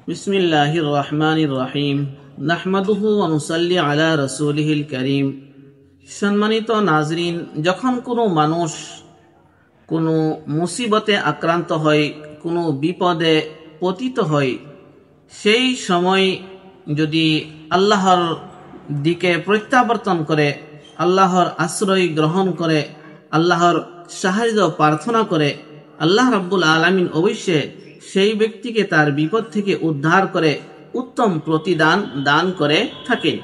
বিসমিল্লাহির রহমানির রহিম নাহমাদুহু ওয়া নুসাল্লি আলা রাসূলিহিল কারীম। সম্মানিত নাজরিন, যখন কোনো মানুষ কোনো মুসিবতে আক্রান্ত হয়, কোনো বিপদে পতিত হয়, সেই সময় যদি আল্লাহর দিকে প্রত্যাবর্তন করে, আল্লাহর আশ্রয় গ্রহণ করে, আল্লাহর সাহায্য প্রার্থনা করে, আল্লাহ রাব্বুল আলামিন অবশ্যই সেই ব্যক্তিকে তার বিপদ থেকে উদ্ধার করে উত্তম প্রতিদান দান করে থাকেন।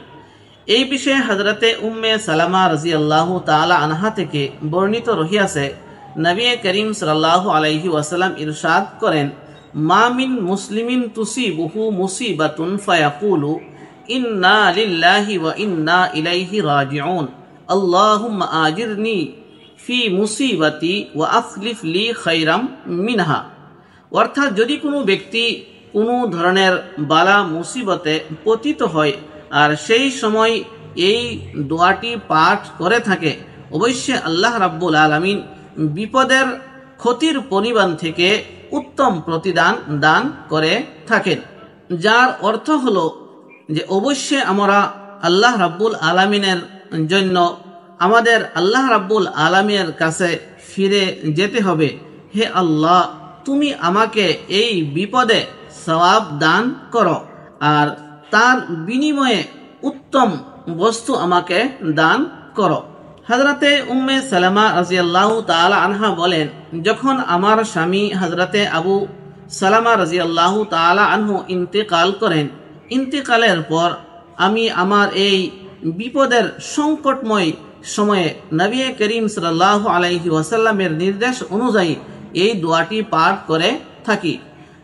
এই বিষয়ে হযরতে উম্মে সালামা রাদিয়াল্লাহু তাআলা আনহা থেকে বর্ণিত রহিয়াছে, নবী করিম সাল্লাল্লাহু আলাইহি ওয়াসাল্লাম ইরশাদ করেন, মা মিন মুসলিমিন তুসিবুহু মুসিবাতুন ফায়াকুলু ইন্না লিল্লাহি ওয়া ইন্না ইলাইহি রাজিউন আল্লাহুম্মা আজিরনি ফি মুসিবাতি ওয়া আখলিফ লি খায়রাম মিনহা। অর্থাৎ, যদি কোনো ব্যক্তি কোনো ধরনের বালা মুসিবতে পতিত হয় আর সেই সময় এই দোয়াটি পাঠ করে থাকে, অবশ্যই আল্লাহ রাব্বুল আলামিন বিপদের ক্ষতির পরিমাণ থেকে উত্তম প্রতিদান দান করে থাকেন। যার অর্থ হলো যে অবশ্যই আমরা আল্লাহ রাব্বুল আলামিনের জন্য আমাদের আল্লাহ রাব্বুল আলামিনের কাছে ফিরে যেতে হবে। হে আল্লাহ, তুমি আমাকে এই বিপদে সওয়াব দান করো আর তার বিনিময়ে উত্তম বস্তু আমাকে দান করো। হযরতে উম্মে সালামা রাদিয়াল্লাহু তাআলা আনহা বলেন, যখন আমার স্বামী হযরতে আবু সালামা রাদিয়াল্লাহু তাআলা আনহু ইন্তেকাল করেন, ইন্তেকালের পর আমি আমার এই বিপদের সংকটময় সময়ে নবী করিম সাল্লাল্লাহু আলাইহি ওয়াসাল্লামের নির্দেশ অনুযায়ী এই দোয়াটি পাঠ করে থাকি।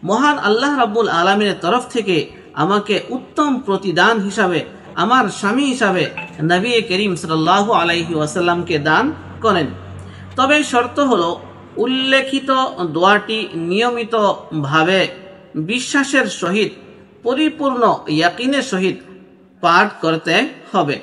মহান আল্লাহ রাব্বুল আলামিনের তরফ থেকে আমাকে উত্তম প্রতিদান হিসাবে আমার স্বামী হিসাবে নবী করিম সাল্লাল্লাহু আলাইহি ওয়াসাল্লামকে দান করেন। তবে শর্ত হলো, উল্লেখিত দোয়াটি নিয়মিতভাবে বিশ্বাসের সহিত পরিপূর্ণ ইয়াকিনের সহিত পাঠ করতে হবে।